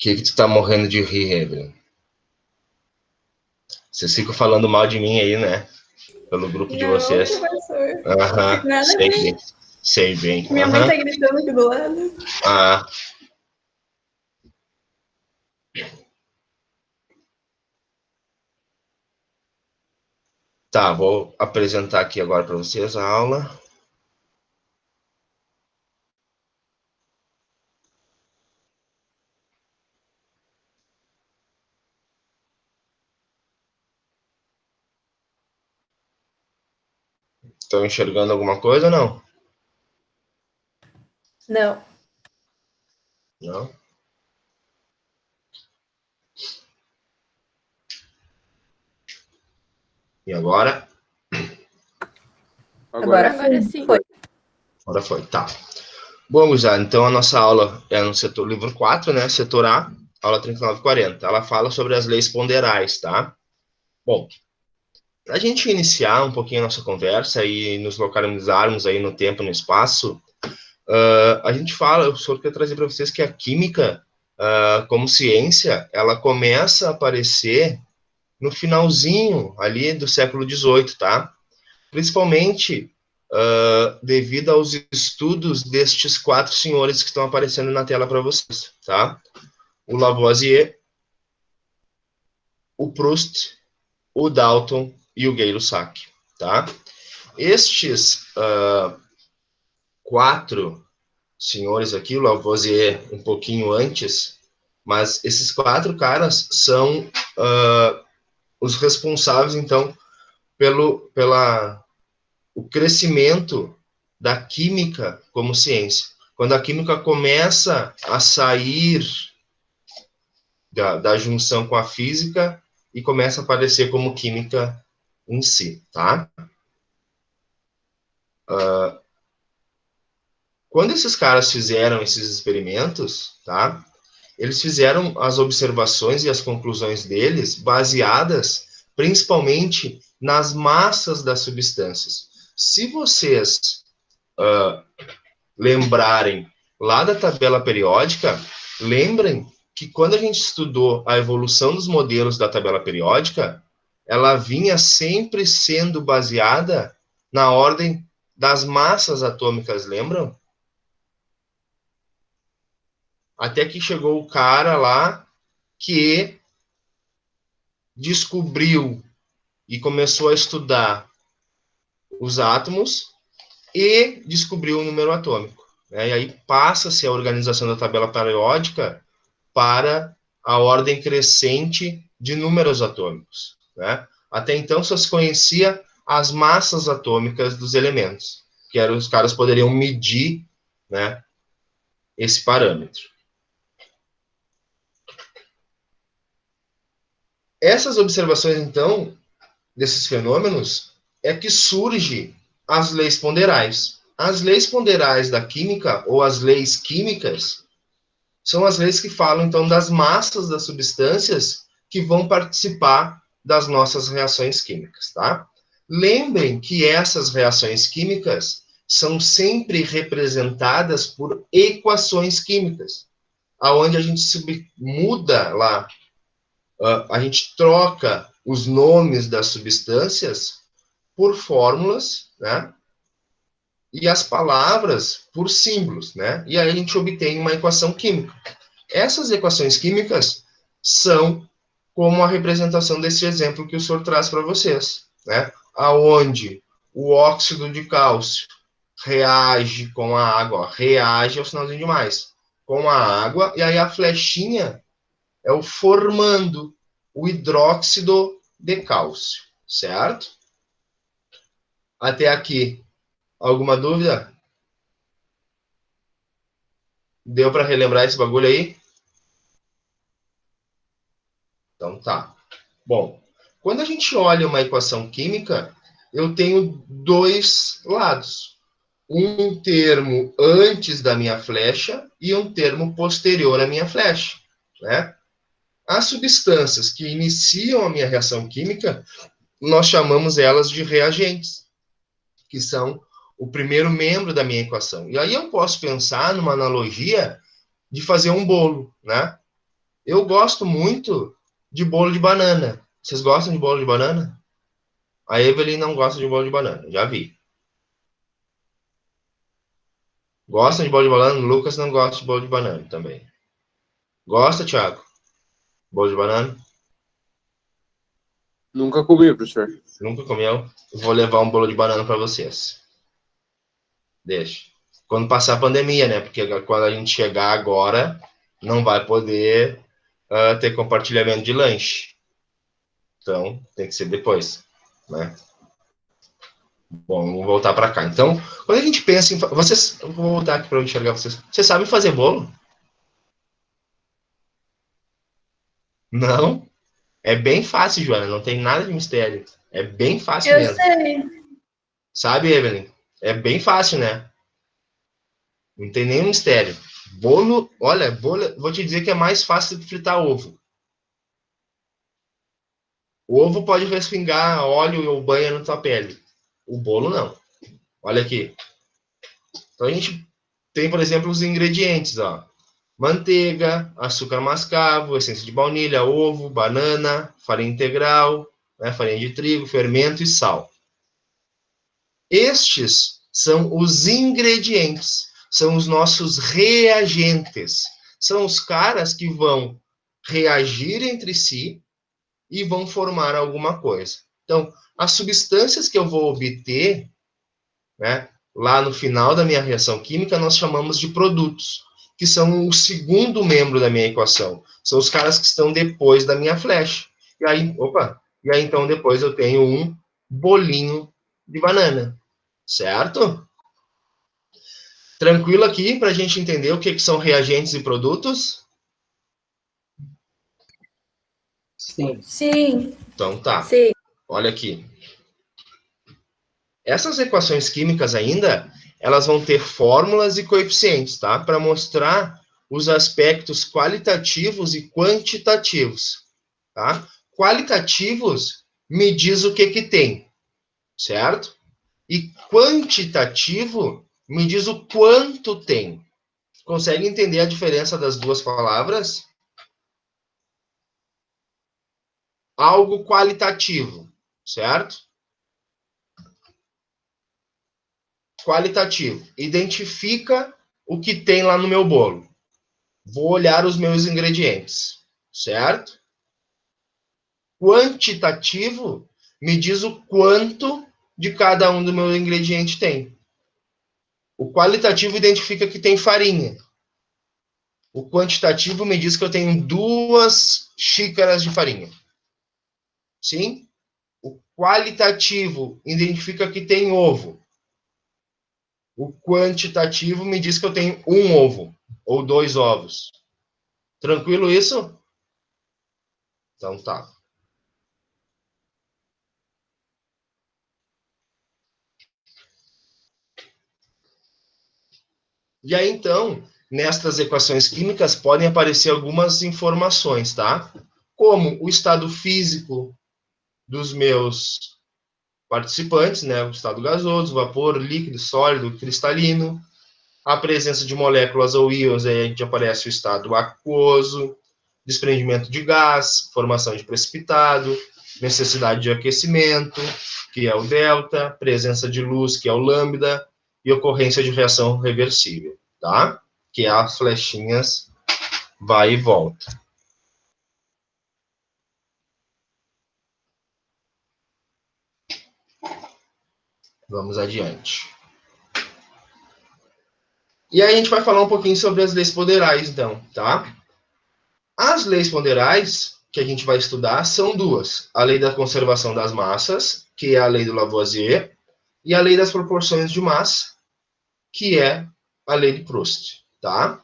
que tu tá morrendo de rir, Evelyn? Vocês ficam falando mal de mim aí, né? Pelo grupo de Não, vocês. professor. Aham, Nada a sei ver. bem. Sei bem. Minha mãe tá gritando aqui do lado. Ah. Tá, vou apresentar aqui agora para vocês a aula. Estão enxergando alguma coisa ou não? Não. Não? E agora? Agora sim. Foi. Agora foi, tá. Bom, gurizada, então a nossa aula é no setor livro 4, né? Setor A, aula 39 e 40. Ela fala sobre as leis ponderais, tá? Bom, para a gente iniciar um pouquinho a nossa conversa e nos localizarmos aí no tempo e no espaço, a gente fala, eu só quero trazer para vocês que a química, como ciência, ela começa a aparecer no finalzinho ali do século XVIII, tá? Principalmente devido aos estudos destes 4 senhores que estão aparecendo na tela para vocês, tá? O Lavoisier, o Proust, o Dalton e o Gay-Lussac, tá? Estes 4 senhores aqui, o Lavoisier um pouquinho antes, mas esses 4 caras são os responsáveis, então, pela o crescimento da química como ciência. Quando a química começa a sair da junção com a física e começa a aparecer como química em si, tá? Quando esses caras fizeram esses experimentos, tá? Eles fizeram as observações e as conclusões deles baseadas principalmente nas massas das substâncias. Se vocês lembrarem lá da tabela periódica, lembrem que quando a gente estudou a evolução dos modelos da tabela periódica, ela vinha sempre sendo baseada na ordem das massas atômicas, lembram? Até que chegou o cara lá que descobriu e começou a estudar os átomos e descobriu o número atômico, né? E aí passa-se a organização da tabela periódica para a ordem crescente de números atômicos, né? Até então só se conhecia as massas atômicas dos elementos, que eram os caras poderiam medir, né, esse parâmetro. Essas observações, então, desses fenômenos, é que surge as leis ponderais. As leis ponderais da química, ou as leis químicas, são as leis que falam, então, das massas das substâncias que vão participar das nossas reações químicas, tá? Lembrem que essas reações químicas são sempre representadas por equações químicas, aonde a gente muda lá, a gente troca os nomes das substâncias por fórmulas, né? E as palavras por símbolos, né? E aí a gente obtém uma equação química. Essas equações químicas são como a representação desse exemplo que o senhor traz para vocês, né? Aonde o óxido de cálcio reage com a água, ó, reage ao sinalzinho de mais, com a água, e aí a flechinha é o formando o hidróxido de cálcio, certo? Até aqui, alguma dúvida? Deu para relembrar esse bagulho aí? Então tá. Bom, quando a gente olha uma equação química, eu tenho 2 lados. Um termo antes da minha flecha e um termo posterior à minha flecha, né? As substâncias que iniciam a minha reação química, nós chamamos elas de reagentes, que são o primeiro membro da minha equação. E aí eu posso pensar numa analogia de fazer um bolo, né? Eu gosto muito de bolo de banana. Vocês gostam de bolo de banana? A Evelyn não gosta de bolo de banana, já vi. Gostam de bolo de banana? O Lucas não gosta de bolo de banana também. Gosta, Thiago? Bolo de banana? Nunca comi, professor. Nunca comeu? Vou levar um bolo de banana para vocês. Deixa. Quando passar a pandemia, né? Porque quando a gente chegar agora, não vai poder ter compartilhamento de lanche. Então, tem que ser depois, né? Bom, vamos voltar para cá. Então, quando a gente pensa em... Vocês... Eu vou voltar aqui para eu enxergar vocês. Vocês sabem fazer bolo? Não? É bem fácil, Joana. Não tem nada de mistério. É bem fácil Eu mesmo. sei. Sabe, Evelyn? É bem fácil, né? Não tem nenhum mistério. Bolo, olha, bolo, vou te dizer que é mais fácil do que fritar ovo. O ovo pode respingar óleo ou banha na tua pele. O bolo não. Olha aqui. Então a gente tem, por exemplo, os ingredientes, ó. Manteiga, açúcar mascavo, essência de baunilha, ovo, banana, farinha integral, né, farinha de trigo, fermento e sal. Estes são os ingredientes, são os nossos reagentes. São os caras que vão reagir entre si e vão formar alguma coisa. Então, as substâncias que eu vou obter, né, lá no final da minha reação química, nós chamamos de produtos, que são o segundo membro da minha equação. São os caras que estão depois da minha flecha. E aí, então depois eu tenho um bolinho de banana. Certo? Tranquilo aqui para a gente entender o que são reagentes e produtos? Sim. Sim. Então tá. Sim. Olha aqui. Essas equações químicas ainda, elas vão ter fórmulas e coeficientes, tá? Para mostrar os aspectos qualitativos e quantitativos, tá? Qualitativos me diz o que tem, certo? E quantitativo me diz o quanto tem. Consegue entender a diferença das duas palavras? Algo qualitativo, certo? Qualitativo. Identifica o que tem lá no meu bolo. Vou olhar os meus ingredientes, certo? Quantitativo me diz o quanto de cada um do meu ingrediente tem. O qualitativo identifica que tem farinha. O quantitativo me diz que eu tenho 2 xícaras de farinha. Sim? O qualitativo identifica que tem ovo. O quantitativo me diz que eu tenho 1 ovo ou 2 ovos. Tranquilo isso? Então tá. E aí então, nestas equações químicas podem aparecer algumas informações, tá? Como o estado físico dos meus participantes, né? O estado gasoso, vapor, líquido, sólido, cristalino. A presença de moléculas ou íons, aí a gente aparece o estado aquoso, desprendimento de gás, formação de precipitado, necessidade de aquecimento, que é o delta, presença de luz, que é o lambda, e ocorrência de reação reversível, tá? Que é as flechinhas vai e volta. Vamos adiante. E aí a gente vai falar um pouquinho sobre as leis ponderais, então, tá? As leis ponderais que a gente vai estudar são 2. A lei da conservação das massas, que é a lei do Lavoisier, e a lei das proporções de massa, que é a lei de Proust, tá?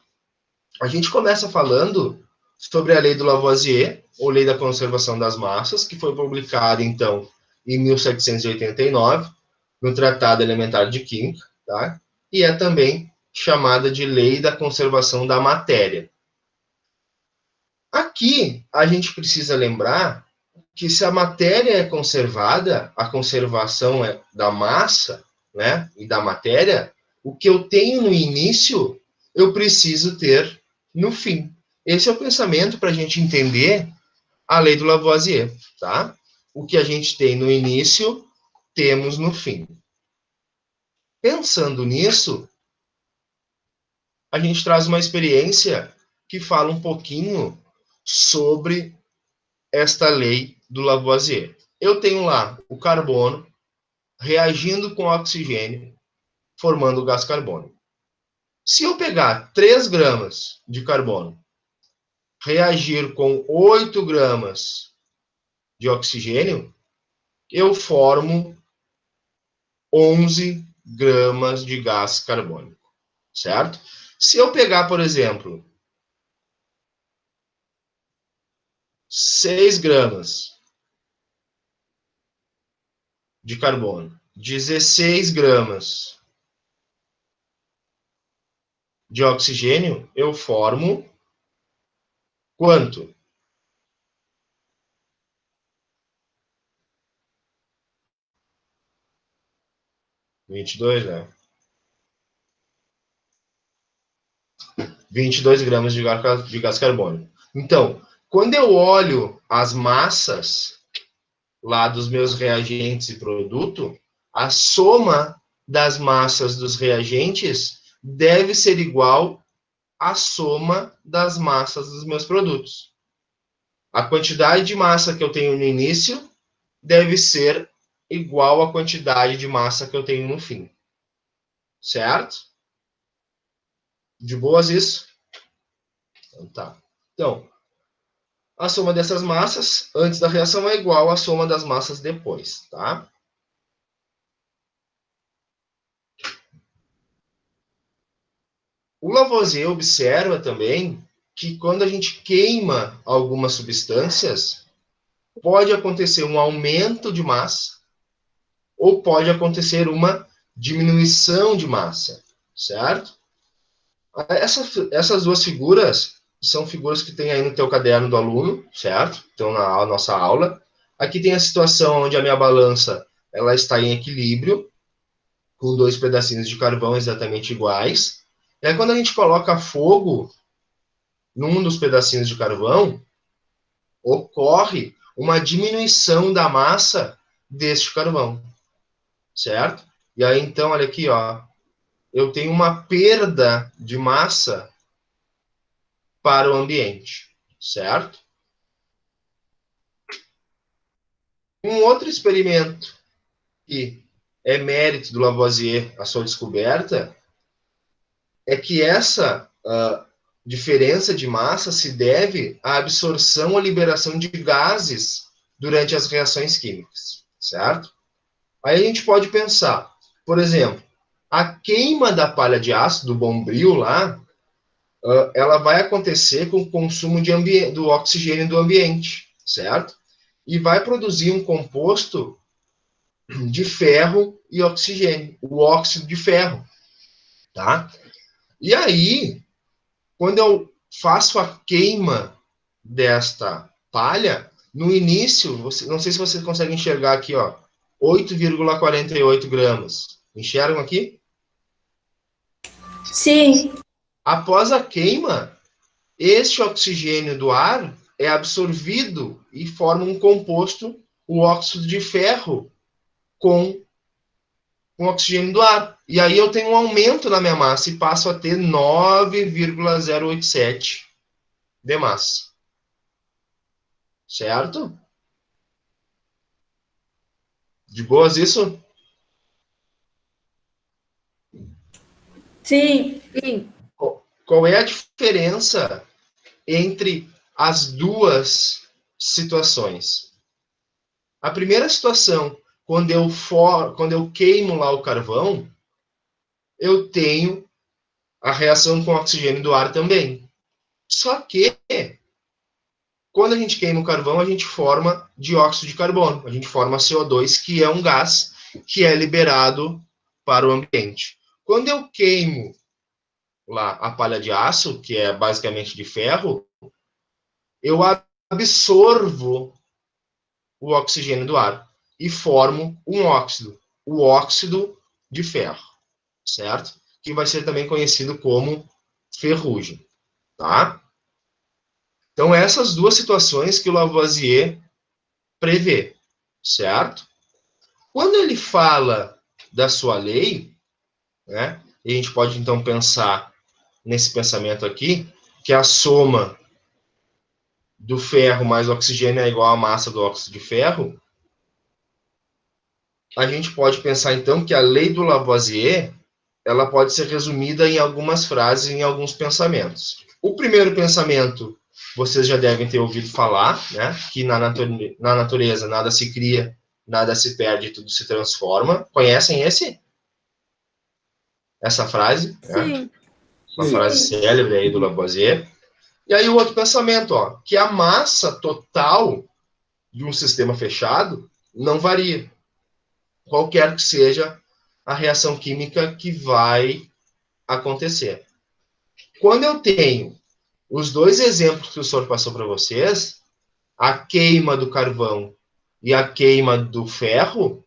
A gente começa falando sobre a lei do Lavoisier, ou lei da conservação das massas, que foi publicada, então, em 1789, no Tratado Elementar de Química, tá? E é também chamada de lei da conservação da matéria. Aqui, a gente precisa lembrar que se a matéria é conservada, a conservação é da massa, né, e da matéria, o que eu tenho no início, eu preciso ter no fim. Esse é o pensamento para a gente entender a lei do Lavoisier, tá? O que a gente tem no início, temos no fim. Pensando nisso, a gente traz uma experiência que fala um pouquinho sobre esta lei do Lavoisier. Eu tenho lá o carbono reagindo com o oxigênio, formando o gás carbônico. Se eu pegar 3 gramas de carbono, reagir com 8 gramas de oxigênio, eu formo 11 gramas de gás carbônico, certo? Se eu pegar, por exemplo, 6 gramas de carbono, 16 gramas de oxigênio, eu formo quanto? 22, né? 22 gramas de gás carbônico. Então, quando eu olho as massas lá dos meus reagentes e produto, a soma das massas dos reagentes deve ser igual à soma das massas dos meus produtos. A quantidade de massa que eu tenho no início deve ser igual à quantidade de massa que eu tenho no fim. Certo? De boas isso? Então, tá. Então, a soma dessas massas antes da reação é igual à soma das massas depois, tá? O Lavoisier observa também que quando a gente queima algumas substâncias, pode acontecer um aumento de massa ou pode acontecer uma diminuição de massa, certo? Essas duas figuras são figuras que tem aí no teu caderno do aluno, certo? Então, na nossa aula. Aqui tem a situação onde a minha balança ela está em equilíbrio, com 2 pedacinhos de carvão exatamente iguais. E aí, quando a gente coloca fogo num dos pedacinhos de carvão, ocorre uma diminuição da massa deste carvão, certo? E aí, então, olha aqui, ó, eu tenho uma perda de massa para o ambiente, certo? Um outro experimento que é mérito do Lavoisier, a sua descoberta, é que essa diferença de massa se deve à absorção ou liberação de gases durante as reações químicas, certo? Aí a gente pode pensar, por exemplo, a queima da palha de aço, do bombril lá, ela vai acontecer com o consumo do oxigênio do ambiente, certo? E vai produzir um composto de ferro e oxigênio, o óxido de ferro, tá? E aí, quando eu faço a queima desta palha, no início, não sei se você consegue enxergar aqui, ó, 8,48 gramas. Enxergam aqui? Sim. Após a queima, este oxigênio do ar é absorvido e forma um composto, o óxido de ferro, com oxigênio do ar. E aí eu tenho um aumento na minha massa e passo a ter 9,087 de massa. Certo? De boas isso? Sim. Sim. Qual é a diferença entre as duas situações? A primeira situação, quando eu queimo lá o carvão, eu tenho a reação com o oxigênio do ar também. Só que, quando a gente queima o carvão, a gente forma dióxido de carbono, a gente forma CO2, que é um gás que é liberado para o ambiente. Quando eu queimo lá a palha de aço, que é basicamente de ferro, eu absorvo o oxigênio do ar e formo um óxido, o óxido de ferro, certo? Que vai ser também conhecido como ferrugem, tá? Então, essas duas situações que o Lavoisier prevê, certo? Quando ele fala da sua lei, né, e a gente pode, então, pensar nesse pensamento aqui, que a soma do ferro mais oxigênio é igual à massa do óxido de ferro, a gente pode pensar, então, que a lei do Lavoisier ela pode ser resumida em algumas frases, em alguns pensamentos. O primeiro pensamento, vocês já devem ter ouvido falar, né, que na natureza nada se cria, nada se perde, tudo se transforma. Conhecem essa frase? Né? Sim. Uma frase célebre aí do Lavoisier. E aí o outro pensamento, ó, que a massa total de um sistema fechado não varia, qualquer que seja a reação química que vai acontecer. Quando eu tenho os dois exemplos que o senhor passou para vocês, a queima do carvão e a queima do ferro,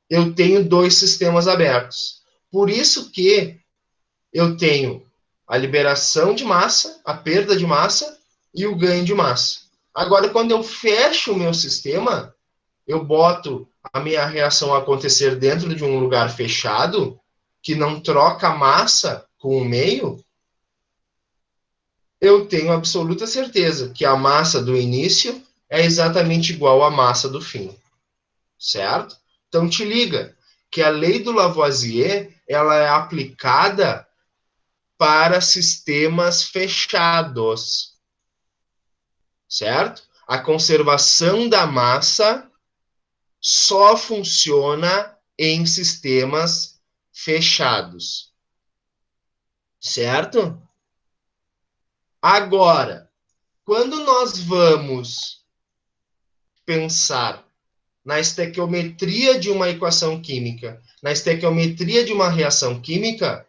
eu tenho dois sistemas abertos. Por isso que eu tenho a liberação de massa, a perda de massa e o ganho de massa. Agora, quando eu fecho o meu sistema, eu boto a minha reação a acontecer dentro de um lugar fechado, que não troca massa com o meio, eu tenho absoluta certeza que a massa do início é exatamente igual à massa do fim, certo? Então te liga que a lei do Lavoisier ela é aplicada para sistemas fechados, certo? A conservação da massa só funciona em sistemas fechados, certo? Agora, quando nós vamos pensar na estequiometria de uma equação química, na estequiometria de uma reação química,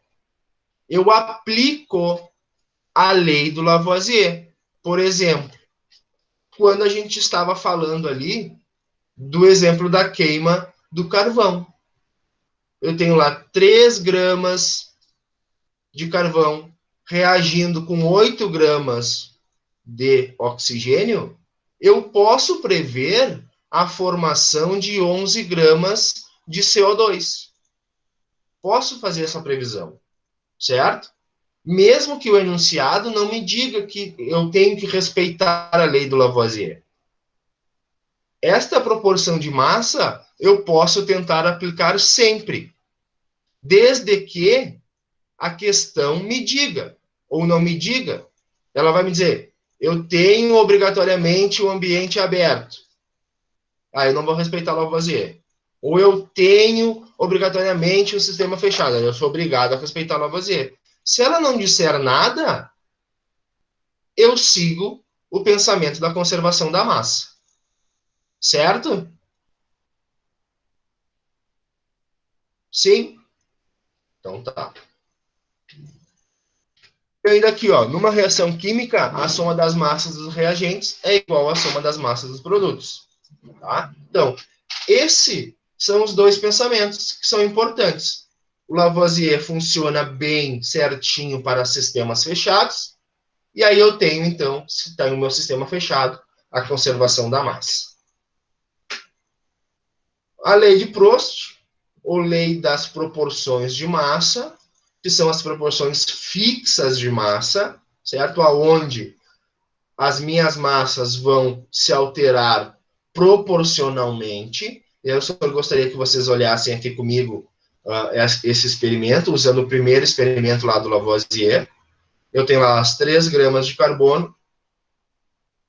eu aplico a lei do Lavoisier. Por exemplo, quando a gente estava falando ali do exemplo da queima do carvão. Eu tenho lá 3 gramas de carvão reagindo com 8 gramas de oxigênio, eu posso prever a formação de 11 gramas de CO2. Posso fazer essa previsão, certo? Mesmo que o enunciado não me diga que eu tenho que respeitar a lei do Lavoisier. Esta proporção de massa eu posso tentar aplicar sempre, desde que a questão me diga, ou não me diga. Ela vai me dizer, eu tenho obrigatoriamente o ambiente aberto. Aí eu não vou respeitar o Lavoisier. Ou eu tenho obrigatoriamente o sistema fechado. Aí eu sou obrigado a respeitar o Lavoisier. Se ela não disser nada, eu sigo o pensamento da conservação da massa. Certo? Sim? Então tá. E ainda aqui, ó, numa reação química, a soma das massas dos reagentes é igual à soma das massas dos produtos. Tá? Então, esses são os dois pensamentos que são importantes. O Lavoisier funciona bem certinho para sistemas fechados, e aí eu tenho, então, se está no meu sistema fechado, a conservação da massa. A lei de Prost, ou lei das proporções de massa, que são as proporções fixas de massa, certo? Aonde as minhas massas vão se alterar proporcionalmente. Eu só gostaria que vocês olhassem aqui comigo esse experimento, usando o primeiro experimento lá do Lavoisier. Eu tenho lá as 3 gramas de carbono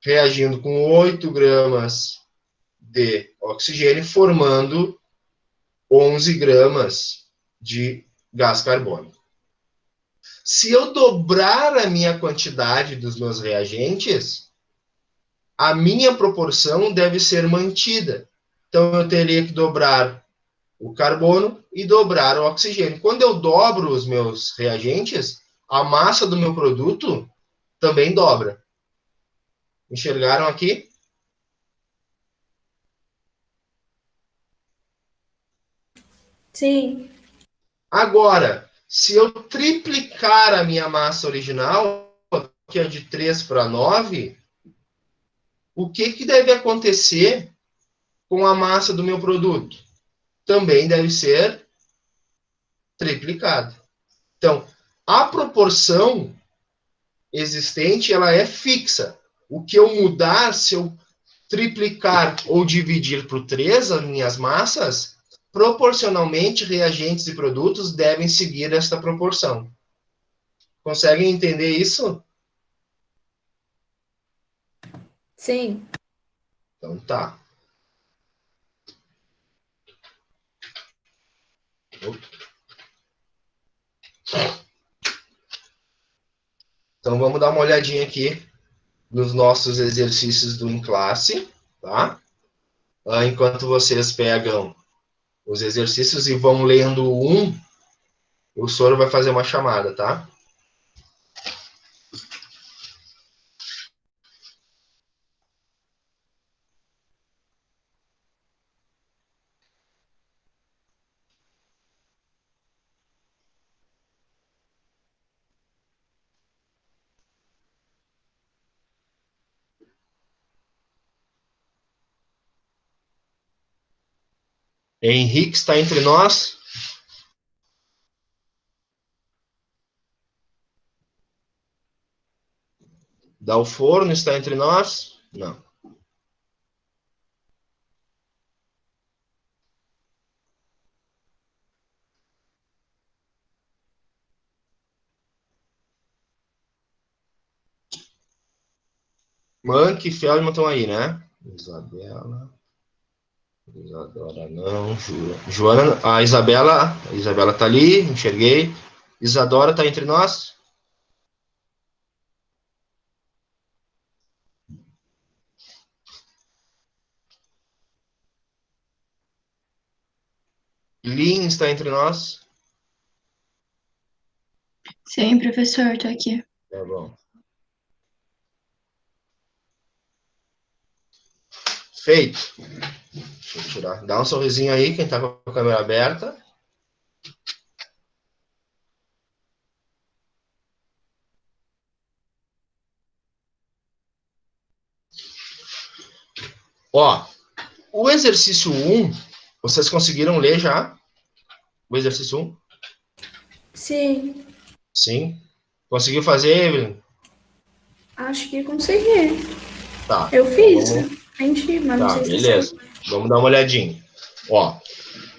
reagindo com 8 gramas de oxigênio, formando 11 gramas de gás carbônico. Se eu dobrar a minha quantidade dos meus reagentes, a minha proporção deve ser mantida. Então, eu teria que dobrar o carbono e dobrar o oxigênio. Quando eu dobro os meus reagentes, a massa do meu produto também dobra. Enxergaram aqui? Sim. Agora, se eu triplicar a minha massa original, que é de 3 para 9, o que deve acontecer com a massa do meu produto? Também deve ser triplicada. Então, a proporção existente, ela é fixa. O que eu mudar, se eu triplicar ou dividir por 3 as minhas massas, proporcionalmente, reagentes e produtos devem seguir esta proporção. Conseguem entender isso? Sim. Então tá. Então vamos dar uma olhadinha aqui nos nossos exercícios do Em Classe, tá? Enquanto vocês pegam os exercícios e vão lendo um, o Soro vai fazer uma chamada, tá? Henrique está entre nós. Dalforno está entre nós? Não. Mank e Feldman estão aí, né? Isabela. Isadora não. Joana. A Isabela está ali, enxerguei. Isadora está entre nós? Lin está entre nós? Sim, professor, tô aqui. Tá bom. Feito. Deixa eu tirar. Dá um sorrisinho aí, quem está com a câmera aberta. Ó, o exercício 1, vocês conseguiram ler já? O exercício 1? Sim. Sim. Conseguiu fazer, Evelyn? Acho que consegui. Tá. Eu fiz. Vamos... Mas não Tá, sei se beleza. Vamos dar uma olhadinha. Ó,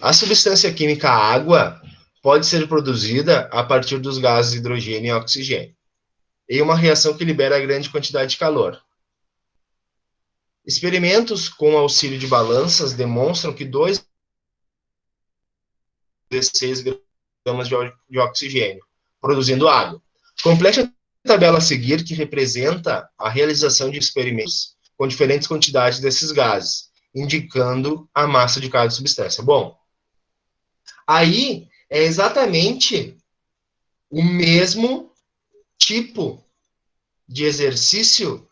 a substância química água pode ser produzida a partir dos gases hidrogênio e oxigênio, em uma reação que libera grande quantidade de calor. Experimentos com auxílio de balanças demonstram que 2,16 gramas de oxigênio, produzindo água. Complete a tabela a seguir, que representa a realização de experimentos com diferentes quantidades desses gases, indicando a massa de cada substância. Bom, aí é exatamente o mesmo tipo de exercício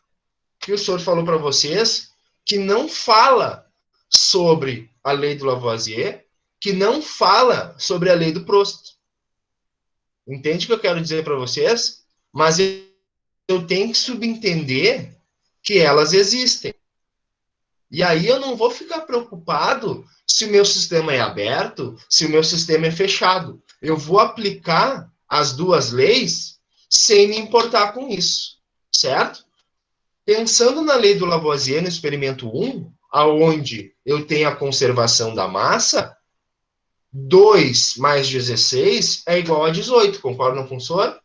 que o senhor falou para vocês, que não fala sobre a lei do Lavoisier, que não fala sobre a lei do Prost. Entende o que eu quero dizer para vocês? Mas eu tenho que subentender que elas existem. E aí eu não vou ficar preocupado se o meu sistema é aberto, se o meu sistema é fechado. Eu vou aplicar as duas leis sem me importar com isso, certo? Pensando na lei do Lavoisier no experimento 1, aonde eu tenho a conservação da massa, 2 mais 16 é igual a 18, concordam com o senhor?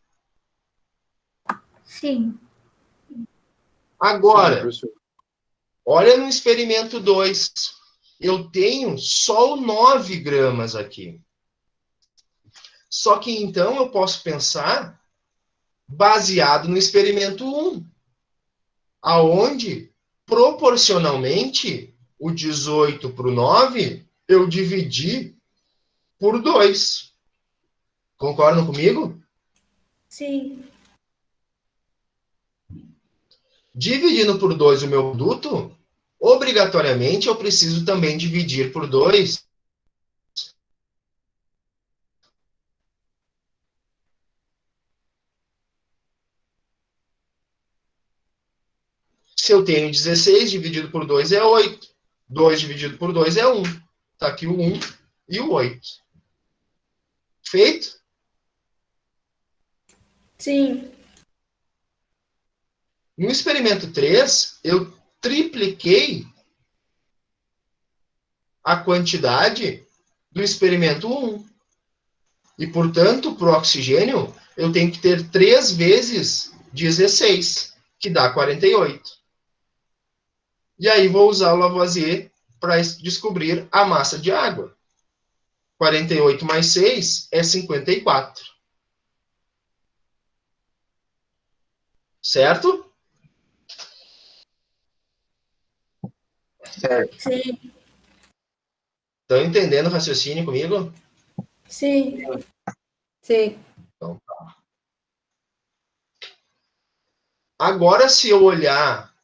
Sim. Agora, olha no experimento 2, eu tenho só 9 gramas aqui. Só que então eu posso pensar baseado no experimento 1, aonde proporcionalmente o 18 para o 9 eu dividi por 2. Concordam comigo? Sim. Dividindo por 2 o meu produto, obrigatoriamente eu preciso também dividir por 2 Se eu tenho 16, dividido por 2 é 8. 2 dividido por 2 é 1. Está aqui o 1 e o 8. Feito? Sim. No experimento 3, eu tripliquei a quantidade do experimento 1. E, portanto, para o oxigênio, eu tenho que ter 3 vezes 16, que dá 48. E aí vou usar o Lavoisier para descobrir a massa de água. 48 mais 6 é 54. Certo? Certo. Sim. Estão entendendo o raciocínio comigo? Sim. Sim. Então, tá. Agora, se eu olhar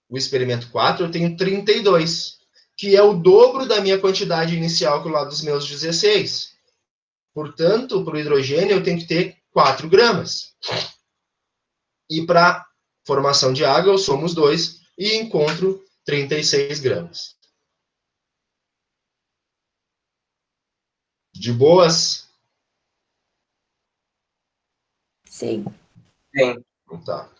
o experimento 4, eu tenho 32, que é o dobro da minha quantidade inicial que lá dos meus 16. Portanto, para o hidrogênio, eu tenho que ter 4 gramas. E para formação de água, eu somo os 2 e encontro 36 gramas. De boas? Sim. Sim. Tá.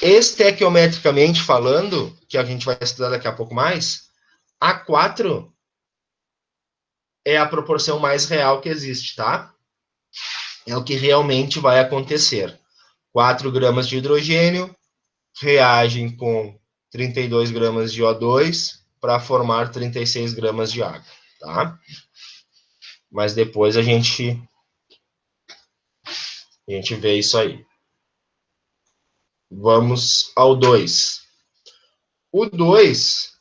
Estequiometricamente falando, que a gente vai estudar daqui a pouco mais, A4 é a proporção mais real que existe, tá? É o que realmente vai acontecer. 4 gramas de hidrogênio reagem com 32 gramas de O2 para formar 36 gramas de água, tá? Mas depois a gente vê isso aí. Vamos ao 2. O 2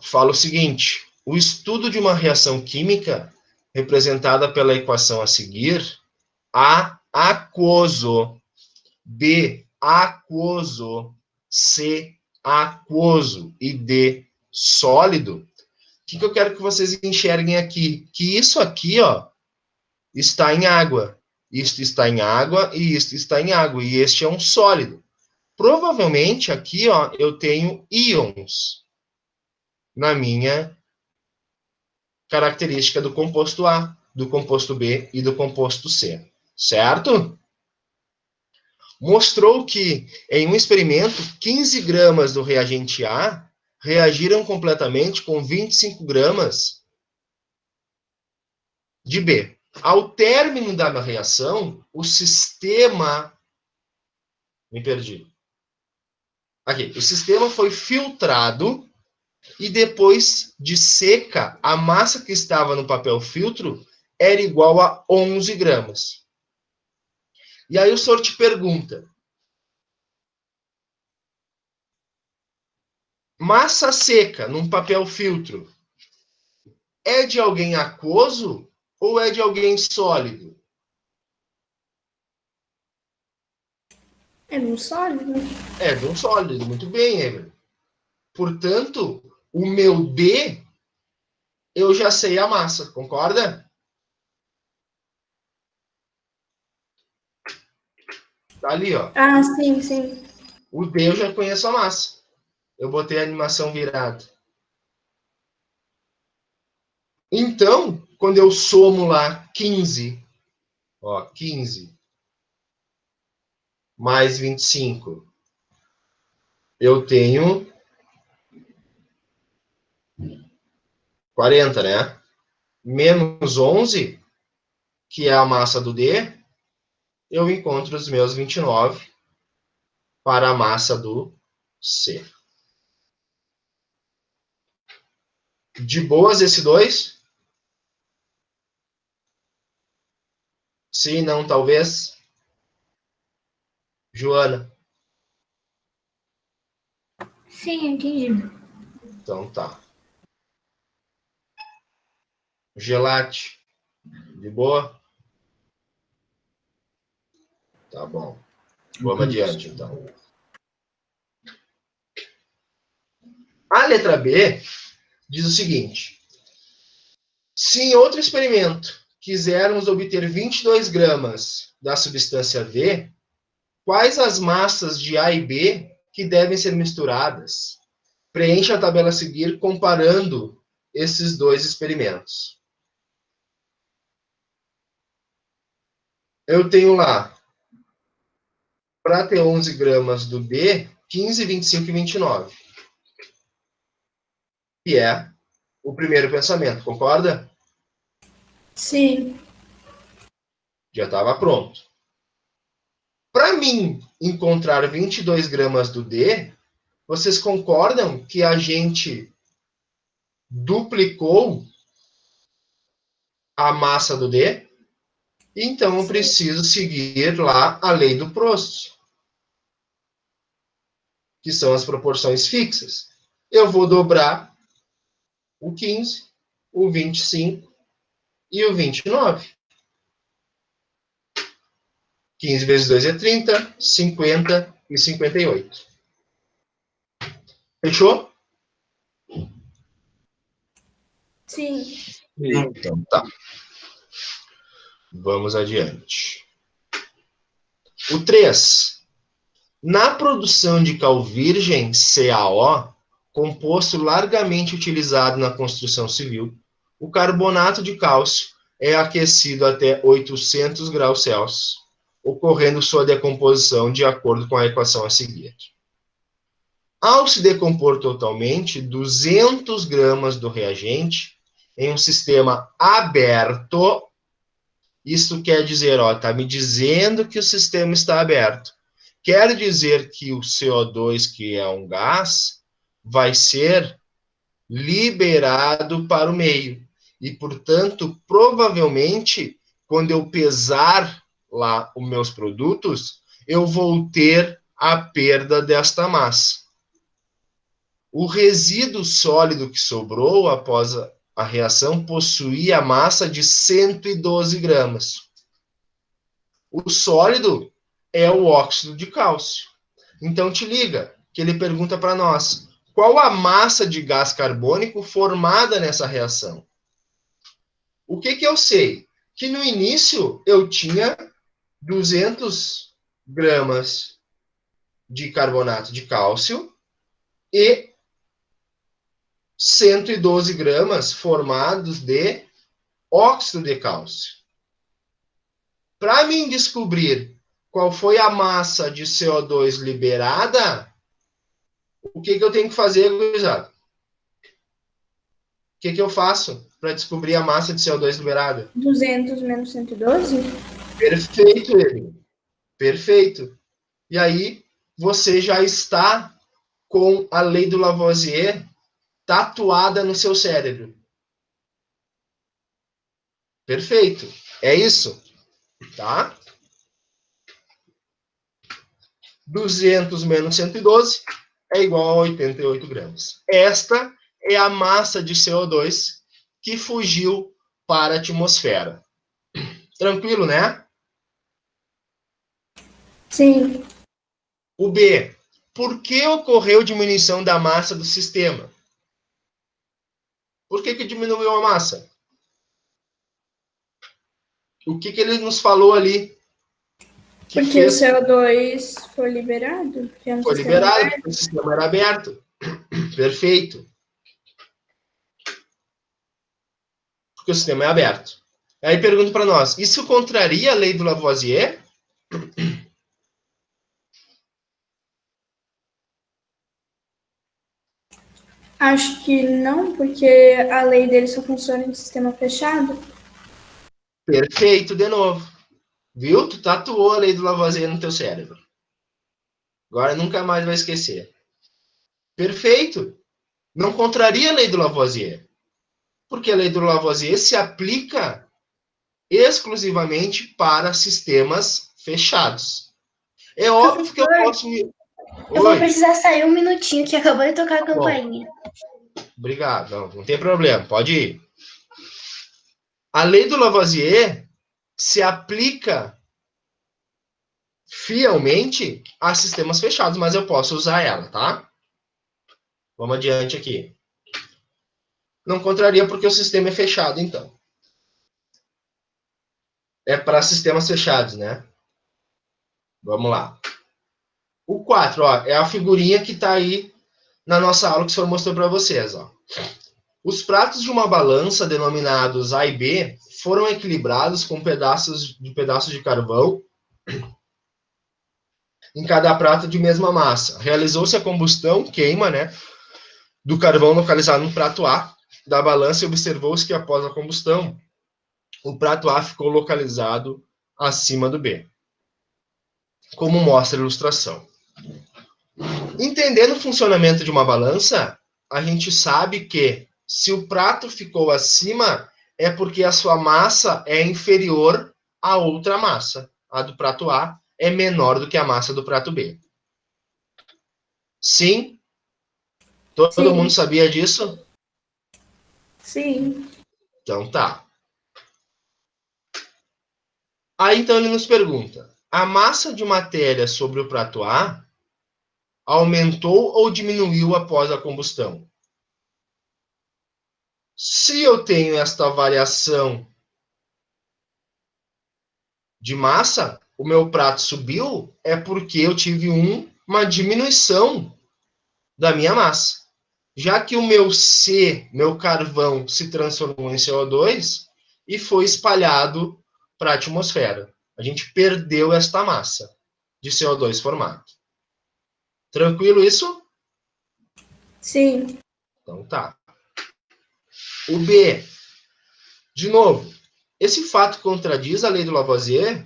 fala o seguinte: o estudo de uma reação química representada pela equação a seguir, A aquoso, B aquoso, C aquoso e D sólido. O que eu quero que vocês enxerguem aqui? Que isso aqui, ó, está em água. Isto está em água e isto está em água. E este é um sólido. Provavelmente aqui, ó, eu tenho íons na minha característica do composto A, do composto B e do composto C. Certo? Mostrou que, em um experimento, 15 gramas do reagente A reagiram completamente com 25 gramas de B. Ao término da reação, o sistema... Me perdi. Aqui. O sistema foi filtrado e depois de seca, a massa que estava no papel filtro era igual a 11 gramas. E aí o senhor te pergunta: massa seca num papel filtro é de alguém aquoso ou é de alguém sólido? É um sólido? É de um sólido. Muito bem, Emer. Portanto, o meu D, eu já sei a massa. Concorda? Tá ali, ó. Ah, sim, sim. O D eu já conheço a massa. Eu botei a animação virada. Então, quando eu somo lá 15, ó, 15 mais 25, eu tenho 40, né? Menos 11, que é a massa do D, eu encontro os meus 29 para a massa do C. De boas esse 2? Sim, não, talvez. Joana? Sim, entendi. Então tá. Gelate? De boa? Tá bom. Vamos adiante, então. A letra B diz o seguinte: se em outro experimento quisermos obter 22 gramas da substância V, Quais as massas de A e B que devem ser misturadas? Preencha a tabela a seguir comparando esses dois experimentos. Eu tenho lá, para ter 11 gramas do D, 15, 25 e 29. Que é o primeiro pensamento, concorda? Sim. Já estava pronto. Para mim encontrar 22 gramas do D, vocês concordam que a gente duplicou a massa do D? Então eu preciso seguir lá a lei do Prost, que são as proporções fixas. Eu vou dobrar o 15, o 25 e o 29. 15 vezes 2 é 30, 50 e 58. Fechou? Sim. Então, tá. Vamos adiante. O 3. Na produção de cal virgem, CaO, composto largamente utilizado na construção civil, o carbonato de cálcio é aquecido até 800 graus Celsius, ocorrendo sua decomposição de acordo com a equação a seguir. Ao se decompor totalmente, 200 gramas do reagente em um sistema aberto, isso quer dizer, está me dizendo que o sistema está aberto. Quer dizer que o CO2, que é um gás, vai ser liberado para o meio. E, portanto, provavelmente, quando eu pesar lá os meus produtos, eu vou ter a perda desta massa. O resíduo sólido que sobrou após a reação possuía a massa de 112 gramas. O sólido é o óxido de cálcio. Então, te liga, que ele pergunta para nós, qual a massa de gás carbônico formada nessa reação? O que eu sei? Que no início eu tinha 200 gramas de carbonato de cálcio e 112 gramas formados de óxido de cálcio. Para mim descobrir qual foi a massa de CO2 liberada, o que eu tenho que fazer, gurizada? O que eu faço para descobrir a massa de CO2 liberada? 200 menos 112? Perfeito, ele. Perfeito. E aí, você já está com a lei do Lavoisier tatuada no seu cérebro. Perfeito. É isso? Tá? 200 menos 112 é igual a 88 gramas. Esta é a massa de CO2 que fugiu para a atmosfera. Tranquilo, né? Sim. O B. Por que ocorreu diminuição da massa do sistema? Por que diminuiu a massa? O que ele nos falou ali? Porque o CO2 foi liberado? Foi liberado, porque o sistema era aberto. Perfeito. Porque o sistema é aberto. Aí pergunto para nós, isso contraria a lei do Lavoisier? Acho que não, porque a lei dele só funciona em sistema fechado. Perfeito, de novo. Viu? Tu tatuou a lei do Lavoisier no teu cérebro. Agora nunca mais vai esquecer. Perfeito. Não contraria a lei do Lavoisier. Porque a lei do Lavoisier se aplica exclusivamente para sistemas fechados. É óbvio que eu posso... Eu vou precisar sair um minutinho, que acabou de tocar a campainha. Obrigado. Não tem problema. Pode ir. A lei do Lavoisier se aplica fielmente a sistemas fechados, mas eu posso usar ela, tá? Vamos adiante aqui. Não contraria porque o sistema é fechado, então. É para sistemas fechados, né? Vamos lá. O 4, ó, é a figurinha que está aí na nossa aula que o senhor mostrou para vocês, ó. Os pratos de uma balança, denominados A e B, foram equilibrados com pedaços de carvão em cada prato de mesma massa. Realizou-se a combustão, queima, né, do carvão localizado no prato A da balança e observou-se que após a combustão, o prato A ficou localizado acima do B, como mostra a ilustração. Entendendo o funcionamento de uma balança, a gente sabe que se o prato ficou acima, é porque a sua massa é inferior à outra massa. A do prato A é menor do que a massa do prato B. Sim? Todo mundo Sim. sabia disso? Sim. Então tá. Aí então ele nos pergunta: a massa de matéria sobre o prato A aumentou ou diminuiu após a combustão? Se eu tenho esta variação de massa, o meu prato subiu, é porque eu tive uma diminuição da minha massa. Já que o meu C, meu carvão, se transformou em CO2 e foi espalhado para a atmosfera. A gente perdeu esta massa de CO2 formado. Tranquilo isso? Sim. Então tá. O B, de novo, esse fato contradiz a lei do Lavoisier?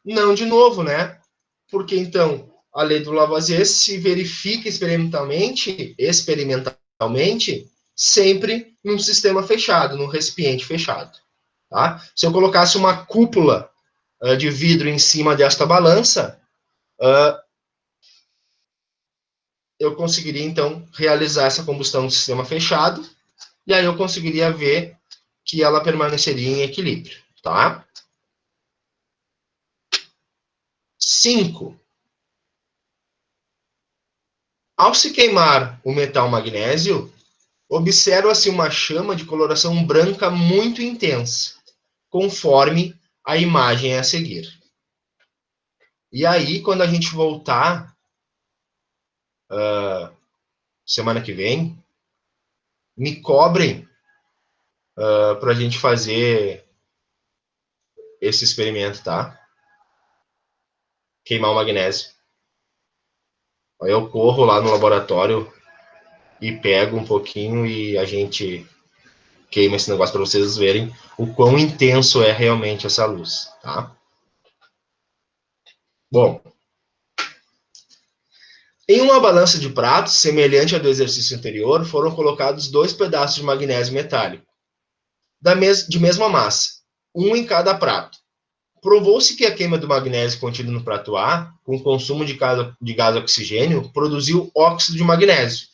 Não de novo, né? Porque então a lei do Lavoisier se verifica experimentalmente, sempre num sistema fechado, num recipiente fechado. Tá? Se eu colocasse uma cúpula de vidro em cima desta balança, eu conseguiria então realizar essa combustão no sistema fechado, e aí eu conseguiria ver que ela permaneceria em equilíbrio. Tá? 5. Ao se queimar o metal magnésio, observa-se uma chama de coloração branca muito intensa, conforme a imagem a seguir. E aí, quando a gente voltar semana que vem, me cobrem para a gente fazer esse experimento, tá? Queimar o magnésio. Aí eu corro lá no laboratório e pego um pouquinho e a gente queima esse negócio para vocês verem o quão intenso é realmente essa luz, tá? Bom, em uma balança de pratos, semelhante à do exercício anterior, foram colocados 2 pedaços de magnésio metálico, de mesma massa, um em cada prato. Provou-se que a queima do magnésio contido no prato A, com consumo de gás oxigênio, produziu óxido de magnésio.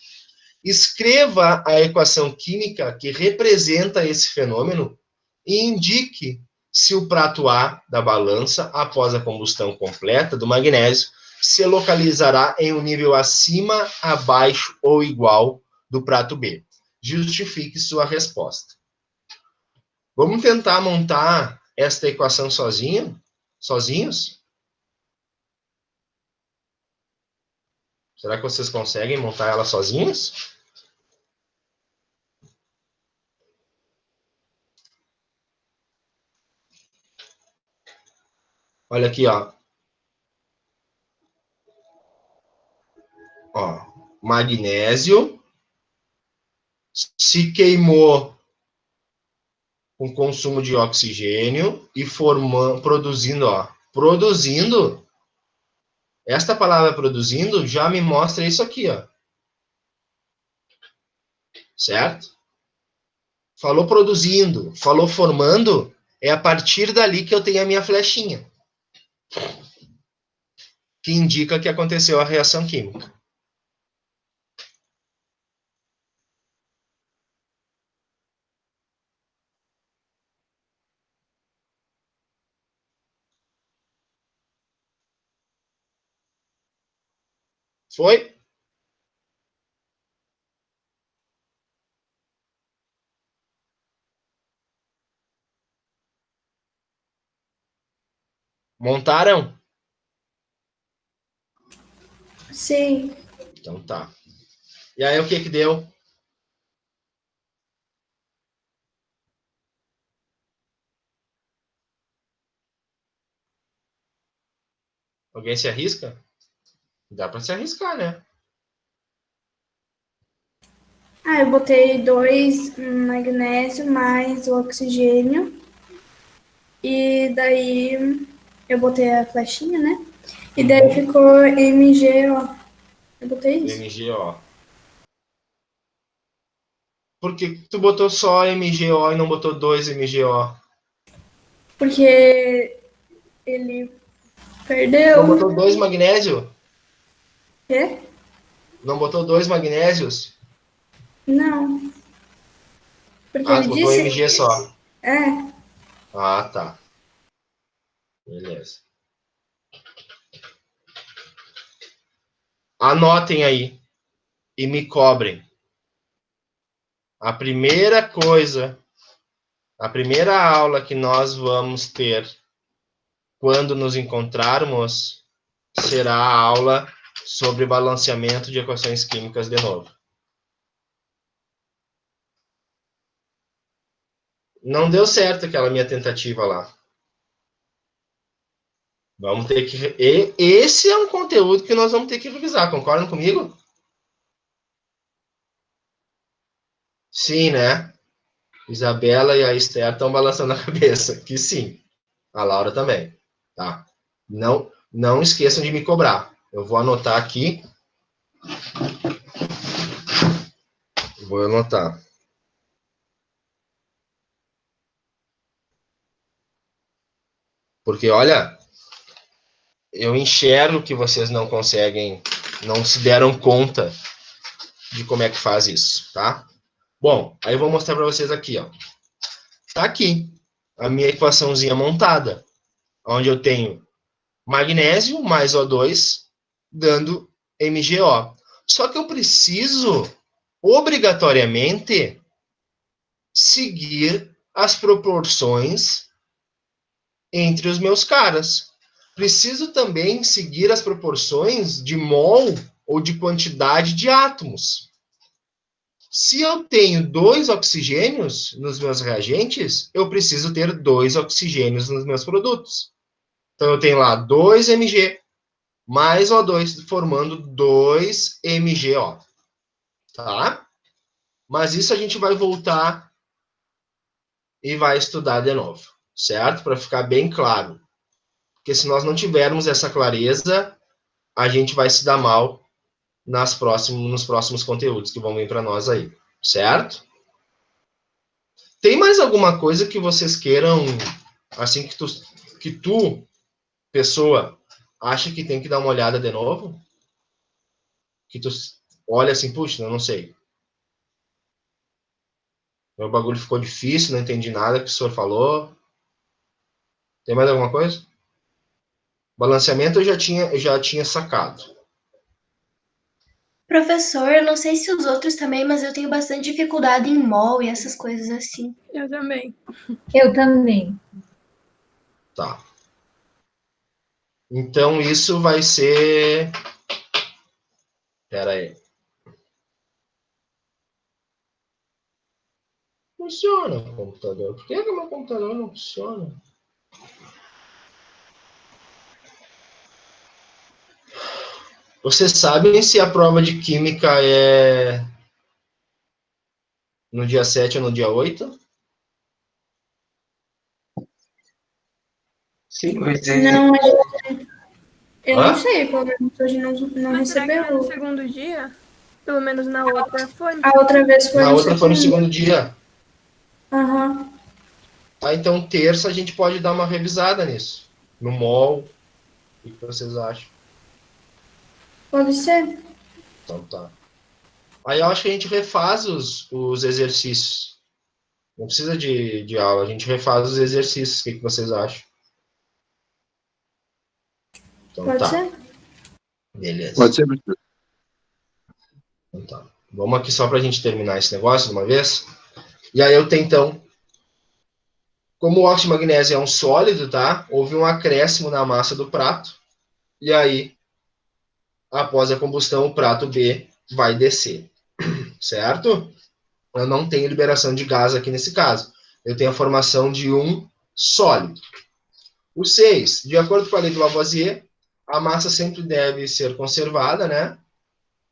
Escreva a equação química que representa esse fenômeno e indique se o prato A da balança, após a combustão completa do magnésio, se localizará em um nível acima, abaixo ou igual do prato B. Justifique sua resposta. Vamos tentar montar esta equação sozinhos? Será que vocês conseguem montar ela sozinhos? Olha aqui, ó. Magnésio se queimou com consumo de oxigênio e produzindo. Esta palavra produzindo já me mostra isso aqui, ó. Certo? Falou produzindo, falou formando, é a partir dali que eu tenho a minha flechinha, que indica que aconteceu a reação química. Foi? Montaram? Sim. Então tá. E aí o que deu? Alguém se arrisca? Dá para se arriscar, né? Eu botei 2 magnésio mais o oxigênio. E daí eu botei a flechinha, né? E daí ficou MgO. Eu botei isso. MgO. Por que tu botou só MgO e não botou 2 MgO? Porque ele perdeu. Não botou 2 magnésio? Quê? Não botou 2 magnésios? Não. Porque Ah, ele tu botou disse. Mg só. É. Ah, tá. Beleza. Anotem aí e me cobrem. A primeira coisa, a primeira aula que nós vamos ter quando nos encontrarmos será a aula sobre balanceamento de equações químicas de novo. Não deu certo aquela minha tentativa lá. Vamos ter que... Esse é um conteúdo que nós vamos ter que revisar, concordam comigo? Sim, né? Isabela e a Esther estão balançando a cabeça, que sim. A Laura também, tá? Não esqueçam de me cobrar. Eu vou anotar aqui. Vou anotar. Porque, olha, eu enxergo que vocês não conseguem, não se deram conta de como é que faz isso, tá? Bom, aí eu vou mostrar para vocês aqui, ó. Tá aqui a minha equaçãozinha montada, onde eu tenho magnésio mais O2 dando MgO. Só que eu preciso obrigatoriamente seguir as proporções entre os meus caras. Preciso também seguir as proporções de mol ou de quantidade de átomos. Se eu tenho 2 oxigênios nos meus reagentes, eu preciso ter 2 oxigênios nos meus produtos. Então, eu tenho lá 2 Mg mais O2, formando 2 MgO. Tá? Mas isso a gente vai voltar e vai estudar de novo, certo? Para ficar bem claro. Porque se nós não tivermos essa clareza, a gente vai se dar mal nos próximos conteúdos que vão vir para nós aí, certo? Tem mais alguma coisa que vocês queiram, assim, que tu pessoa, acha que tem que dar uma olhada de novo? Que tu olha assim, puxa, eu não sei. Meu bagulho ficou difícil, não entendi nada que o senhor falou. Tem mais alguma coisa? Balanceamento eu já tinha sacado. Professor, eu não sei se os outros também, mas eu tenho bastante dificuldade em mol e essas coisas assim. Eu também. Eu também. Tá. Então, isso vai ser... Pera aí. Funciona o computador. Por que o meu computador não funciona? Vocês sabem se a prova de química é no dia 7 ou no dia 8? Sim, Não, eu Hã? não sei, pelo menos hoje não Mas será que era no recebeu. segundo dia? Pelo menos na outra foi. A outra vez foi Na no outra foi no segundo. segundo dia. Aham. Ah, então terça a gente pode dar uma revisada nisso. No mol. O que vocês acham? Pode ser. Então tá. Aí eu acho que a gente refaz os exercícios. Não precisa de aula, a gente refaz os exercícios. O que vocês acham? Então Pode tá. ser? Beleza. pode ser, professor. Então tá. Vamos aqui só para a gente terminar esse negócio de uma vez. E aí eu tenho, então, como o óxido de magnésio é um sólido, tá? Houve um acréscimo na massa do prato. E aí após a combustão, o prato B vai descer, certo? Eu não tenho liberação de gás aqui nesse caso. Eu tenho a formação de um sólido. O 6, de acordo com a lei do Lavoisier, a massa sempre deve ser conservada, né?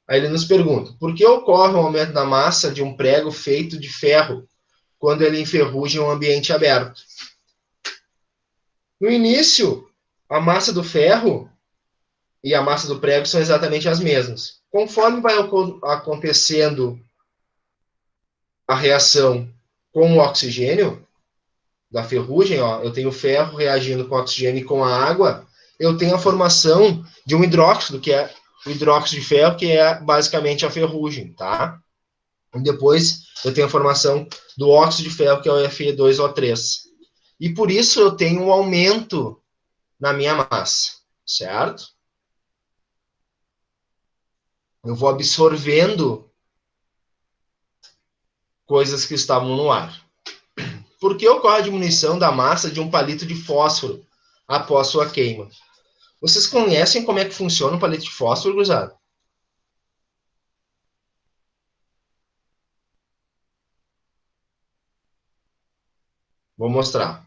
Aí ele nos pergunta, por que ocorre um aumento da massa de um prego feito de ferro quando ele enferruja em um ambiente aberto? No início, a massa do ferro e a massa do prego são exatamente as mesmas. Conforme vai acontecendo a reação com o oxigênio da ferrugem, ó, eu tenho ferro reagindo com o oxigênio e com a água, eu tenho a formação de um hidróxido, que é o hidróxido de ferro, que é basicamente a ferrugem, tá? E depois eu tenho a formação do óxido de ferro, que é o Fe2O3. E por isso eu tenho um aumento na minha massa, certo? Eu vou absorvendo coisas que estavam no ar. Por que ocorre a diminuição da massa de um palito de fósforo após sua queima? Vocês conhecem como é que funciona o palito de fósforo, gurizada? Vou mostrar.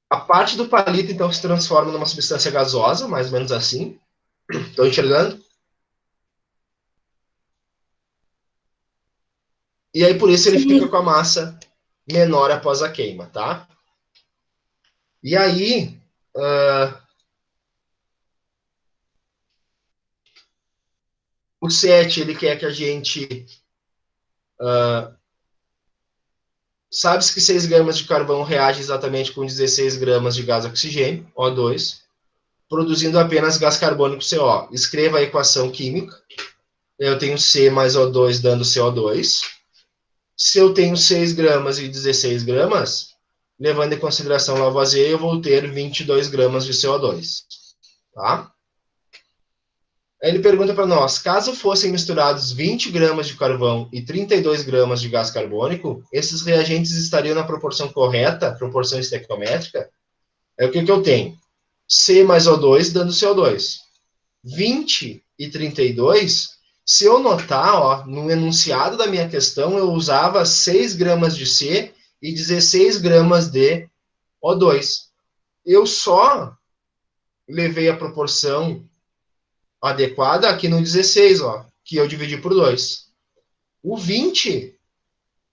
A parte do palito, então, se transforma numa substância gasosa, mais ou menos assim. Estão enxergando? E aí, por isso, ele fica com a massa menor após a queima, tá? E aí, o 7, ele quer que a gente... sabe-se que 6 gramas de carvão reage exatamente com 16 gramas de gás oxigênio, O2, produzindo apenas gás carbônico CO. Escreva a equação química. Eu tenho C mais O2 dando CO2. Se eu tenho 6 gramas e 16 gramas, levando em consideração Lavoisier, eu vou ter 22 gramas de CO2. Tá? Aí ele pergunta para nós, caso fossem misturados 20 gramas de carvão e 32 gramas de gás carbônico, esses reagentes estariam na proporção correta, proporção estequiométrica? É o que eu tenho? C mais O2 dando CO2. 20 e 32, se eu notar, ó, no enunciado da minha questão, eu usava 6 gramas de C e 16 gramas de O2. Eu só levei a proporção adequada aqui no 16, ó, que eu dividi por 2. O 20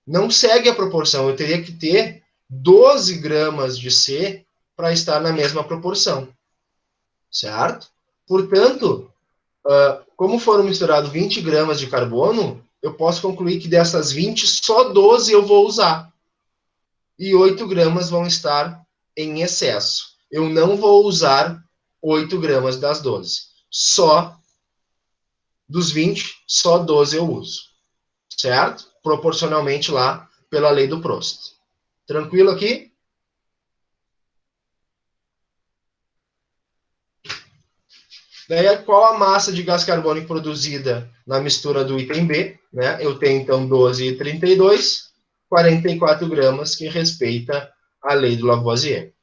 não segue a proporção, eu teria que ter 12 gramas de C para estar na mesma proporção, certo? Portanto, como foram misturados 20 gramas de carbono, eu posso concluir que dessas 20, só 12 eu vou usar. E 8 gramas vão estar em excesso. Eu não vou usar 8 gramas das 12. Só dos 20, só 12 eu uso. Certo? Proporcionalmente lá pela lei do Prost. Tranquilo aqui? Daí, qual a massa de gás carbônico produzida na mistura do item B? Né? Eu tenho, então, 12 e 32, 44 gramas, que respeita a lei do Lavoisier.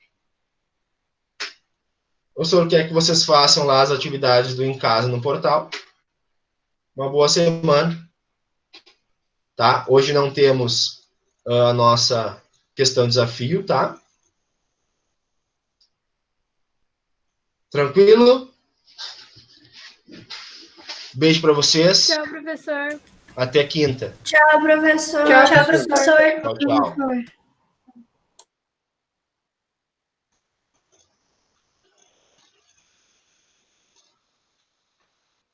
O senhor quer que vocês façam lá as atividades do Em Casa no portal. Uma boa semana. Tá? Hoje não temos a nossa questão desafio, tá? Tranquilo? Beijo para vocês. Tchau, professor. Até quinta. Tchau, professor. Tchau, professor. Tchau, tchau.